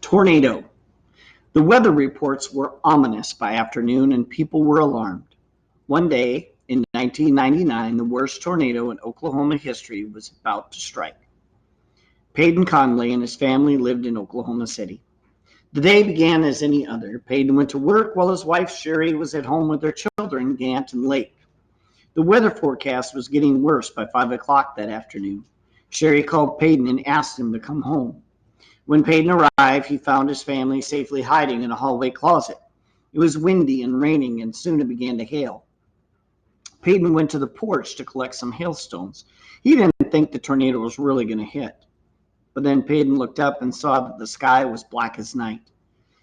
Tornado. The weather reports were ominous by afternoon and people were alarmed. One day in 1999, the worst tornado in Oklahoma history was about to strike. Peyton Conley and his family lived in Oklahoma City. The day began as any other. Peyton went to work while his wife Sherry was at home with their children, Gant and Lake. The weather forecast was getting worse by 5 o'clock that afternoon. Sherry called Peyton and asked him to come home. When Peyton arrived, he found his family safely hiding in a hallway closet. It was windy and raining, and soon it began to hail. Peyton went to the porch to collect some hailstones. He didn't think the tornado was really going to hit. But then Peyton looked up and saw that the sky was black as night.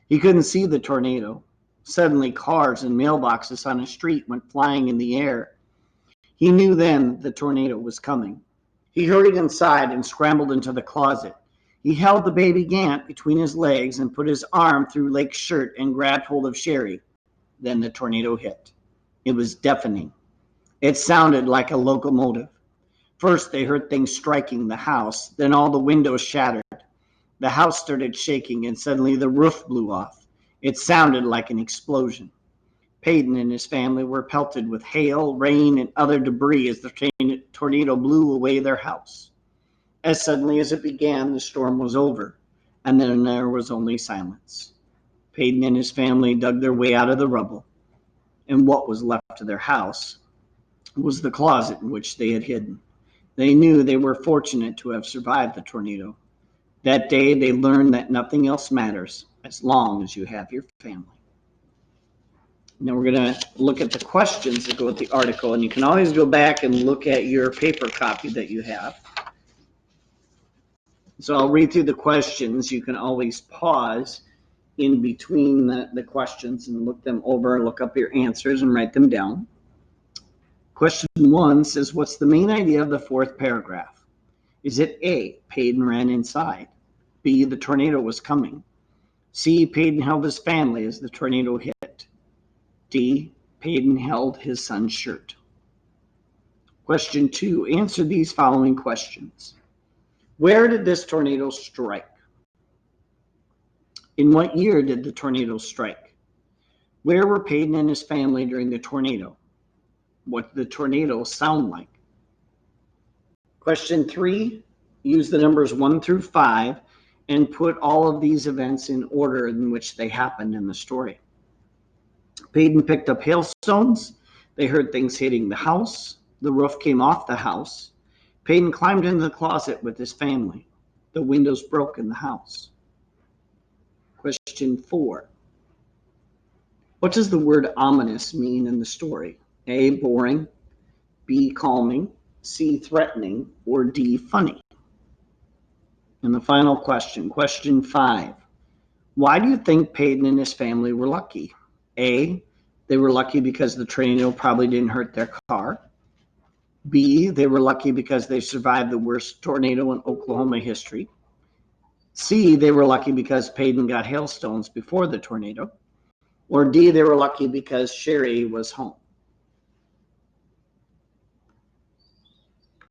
He couldn't see the tornado. Suddenly, cars and mailboxes on the street went flying in the air. He knew then the tornado was coming. He hurried inside and scrambled into the closet. He held the baby Gant between his legs and put his arm through Lake's shirt and grabbed hold of Sherry. Then the tornado hit. It was deafening. It sounded like a locomotive. First, they heard things striking the house. Then all the windows shattered. The house started shaking and suddenly the roof blew off. It sounded like an explosion. Peyton and his family were pelted with hail, rain, and other debris as the tornado blew away their house. As suddenly as it began, the storm was over, and then there was only silence. Peyton and his family dug their way out of the rubble, and what was left of their house was the closet in which they had hidden. They knew they were fortunate to have survived the tornado. That day, they learned that nothing else matters as long as you have your family. Now we're going to look at the questions that go with the article, and you can always go back and look at your paper copy that you have. So I'll read through the questions. You can always pause in between the questions and look them over, look up your answers and write them down. Question 1 says, what's the main idea of the fourth paragraph? Is it A, Peyton ran inside? B, the tornado was coming? C, Peyton held his family as the tornado hit? D, Peyton held his son's shirt? Question 2, answer these following questions. Where did this tornado strike? In what year did the tornado strike? Where were Peyton and his family during the tornado? What did the tornado sound like? Question 3, use the numbers 1 through 5 and put all of these events in order in which they happened in the story. Peyton picked up hailstones. They heard things hitting the house. The roof came off the house. Peyton climbed into the closet with his family. The windows broke in the house. Question 4. What does the word ominous mean in the story? A, boring, B, calming, C, threatening, or D, funny? And the final question, question 5. Why do you think Peyton and his family were lucky? A, they were lucky because the tornado probably didn't hurt their car. B, they were lucky because they survived the worst tornado in Oklahoma history. C, they were lucky because Peyton got hailstones before the tornado. Or D, they were lucky because Sherry was home.